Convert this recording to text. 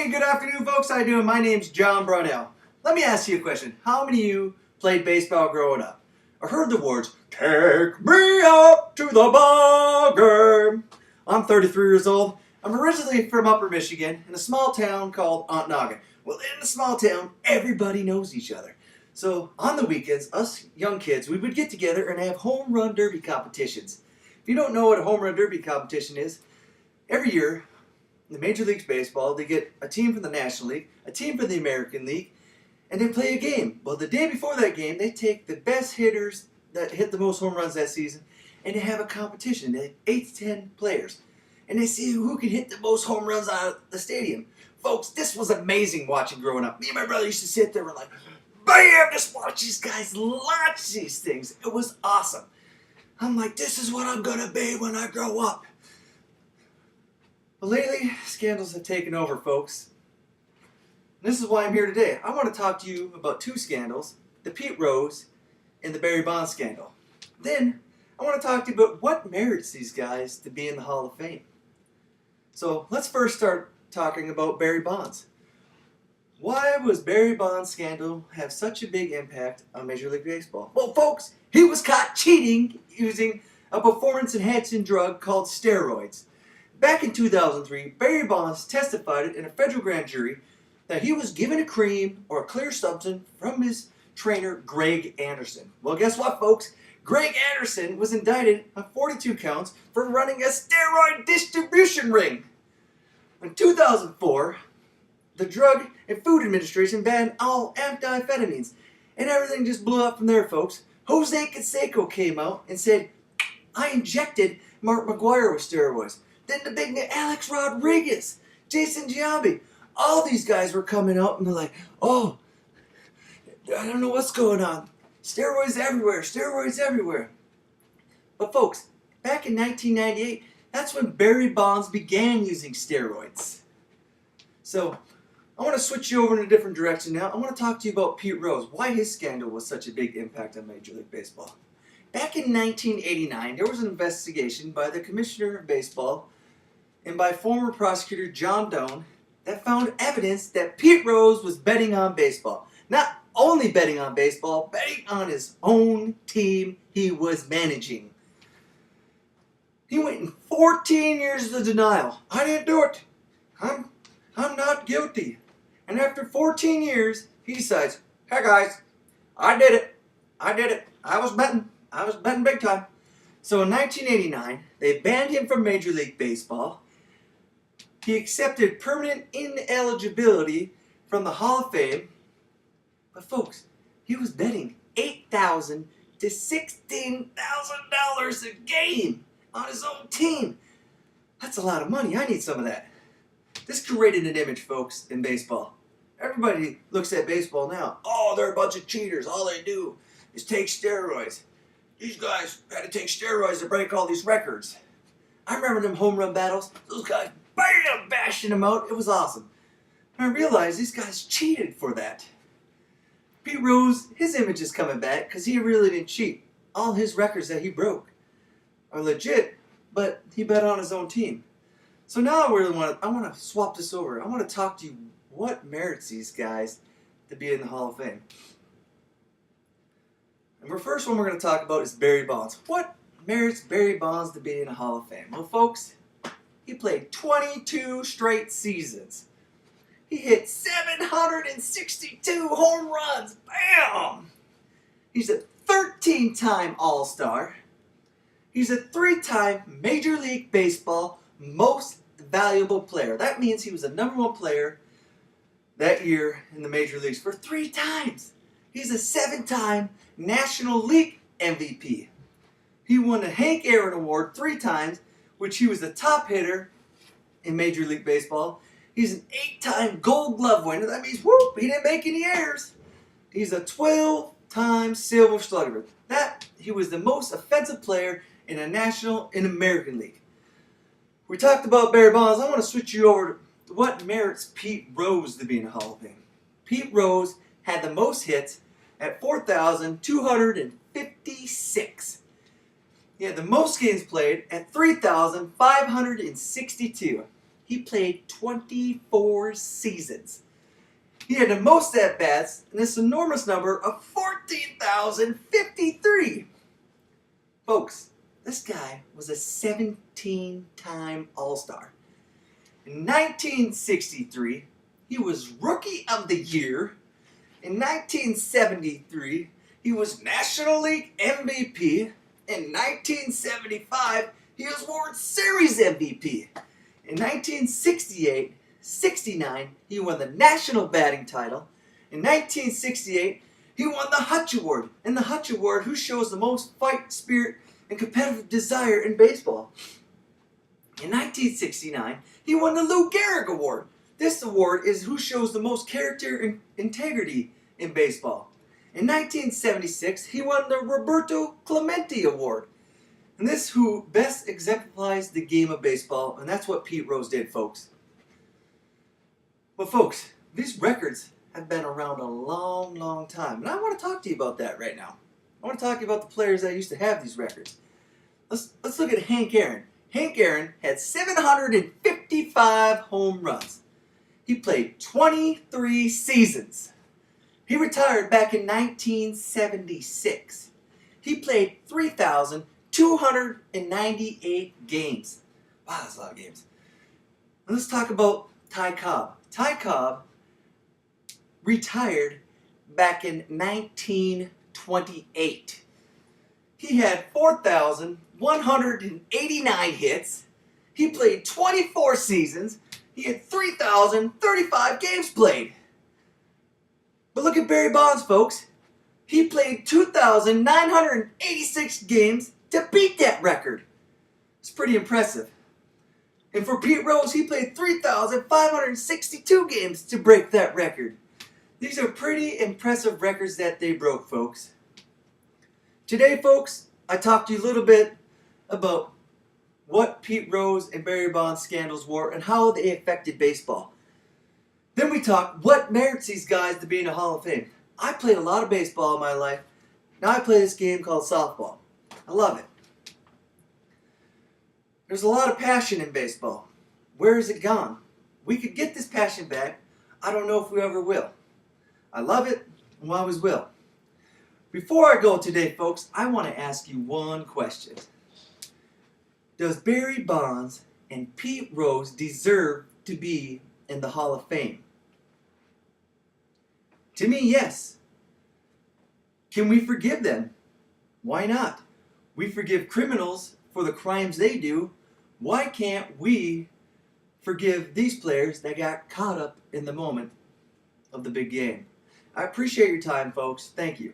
Hey, good afternoon, folks. How you doing? My name's John Brownell. Let me ask you a question. How many of you played baseball growing up? Or heard the words, "Take me up to the ball game"? I'm 33 years old. I'm originally from Upper Michigan in a small town called Ontonagon. Well, in a small town, everybody knows each other. So on the weekends, us young kids, we would get together and have home run derby competitions. If you don't know what a home run derby competition is, every year in the Major League Baseball, they get a team from the National League, a team from the American League, and they play a game. Well, the day before that game, they take the best hitters that hit the most home runs that season, and they have a competition. They have 8 to 10 players, and they see who can hit the most home runs out of the stadium. Folks, this was amazing watching growing up. Me and my brother used to sit there and we're like, bam, just watch these guys launch these things. It was awesome. I'm like, this is what I'm going to be when I grow up. But lately, scandals have taken over, folks. And this is why I'm here today. I want to talk to you about 2 scandals, the Pete Rose and the Barry Bonds scandal. Then, I want to talk to you about what merits these guys to be in the Hall of Fame. So, let's first start talking about Barry Bonds. Why was Barry Bonds' scandal have such a big impact on Major League Baseball? Well, folks, he was caught cheating using a performance-enhancing drug called steroids. Back in 2003, Barry Bonds testified in a federal grand jury that he was given a cream or a clear substance from his trainer, Greg Anderson. Well, guess what, folks? Greg Anderson was indicted on 42 counts for running a steroid distribution ring. In 2004, the Drug and Food Administration banned all amphetamines, and everything just blew up from there, folks. Jose Canseco came out and said, "I injected Mark McGwire with steroids." Then the big name, Alex Rodriguez, Jason Giambi, all these guys were coming out and they're like, "Oh, I don't know what's going on. Steroids everywhere, steroids everywhere." But folks, back in 1998, that's when Barry Bonds began using steroids. So, I want to switch you over in a different direction now. I want to talk to you about Pete Rose, why his scandal was such a big impact on Major League Baseball. Back in 1989, there was an investigation by the Commissioner of Baseball and by former prosecutor John Doan that found evidence that Pete Rose was betting on baseball. Not only betting on baseball, betting on his own team he was managing. He went in 14 years of denial. "I didn't do it. I'm not guilty." And after 14 years, he decides, "Hey guys, I did it. I was betting big time." So in 1989, they banned him from Major League Baseball. He accepted permanent ineligibility from the Hall of Fame. But folks, he was betting $8,000 to $16,000 a game on his own team. That's a lot of money. I need some of that. This created an image, folks, in baseball. Everybody looks at baseball now. "Oh, they're a bunch of cheaters. All they do is take steroids. These guys had to take steroids to break all these records." I remember them home run battles. Those guys, bam, bashing them out. It was awesome. And I realized these guys cheated for that. Pete Rose, his image is coming back because he really didn't cheat. All his records that he broke are legit, but he bet on his own team. So now I want to swap this over. I want to talk to you what merits these guys to be in the Hall of Fame. And the first one we're going to talk about is Barry Bonds. What merits Barry Bonds to be in the Hall of Fame? Well, folks, he played 22 straight seasons. He hit 762 home runs. Bam! He's a 13-time All-Star. He's a 3-time Major League Baseball Most Valuable Player. That means he was the #1 player that year in the Major Leagues for 3 times. He's a 7-time National League MVP. He won the Hank Aaron Award 3 times, which he was the top hitter in Major League Baseball. He's an 8-time Gold Glove winner. That means, whoop, he didn't make any errors. He's a 12-time Silver Slugger. He was the most offensive player in American League. We talked about Barry Bonds. I want to switch you over to what merits Pete Rose to be in the Hall of Fame. Pete Rose had the most hits at 4,256. He had the most games played at 3,562. he played 24 seasons. He had the most at-bats in this enormous number of 14,053. Folks, this guy was a 17-time All-Star. In 1963, he was Rookie of the Year. In 1973, he was National League MVP. In 1975, he was World Series MVP. In 1968-69, he won the National Batting Title. In 1968, he won the Hutch Award. And the Hutch Award, who shows the most fight, spirit, and competitive desire in baseball. In 1969, he won the Lou Gehrig Award. This award is who shows the most character and integrity in baseball. In 1976, he won the Roberto Clemente Award. And this who best exemplifies the game of baseball, and that's what Pete Rose did, folks. Well, folks, these records have been around a long, long time, and I want to talk to you about that right now. I want to talk to you about the players that used to have these records. Let's look at Hank Aaron. Hank Aaron had 755 home runs. He played 23 seasons. He retired back in 1976. He played 3,298 games. Wow, that's a lot of games. Let's talk about Ty Cobb. Ty Cobb retired back in 1928. He had 4,189 hits. He played 24 seasons. He had 3,035 games played. But look at Barry Bonds, folks. He played 2,986 games to beat that record. It's pretty impressive. And for Pete Rose, he played 3,562 games to break that record. These are pretty impressive records that they broke, folks. Today, folks, I talked to you a little bit about what Pete Rose and Barry Bonds scandals were and how they affected baseball. Then we talked what merits these guys to be in the Hall of Fame. I played a lot of baseball in my life. Now I play this game called softball. I love it. There's a lot of passion in baseball. Where is it gone? We could get this passion back. I don't know if we ever will. I love it, and I always will. Before I go today, folks, I want to ask you one question. Does Barry Bonds and Pete Rose deserve to be in the Hall of Fame? To me, yes. Can we forgive them? Why not? We forgive criminals for the crimes they do. Why can't we forgive these players that got caught up in the moment of the big game? I appreciate your time, folks. Thank you.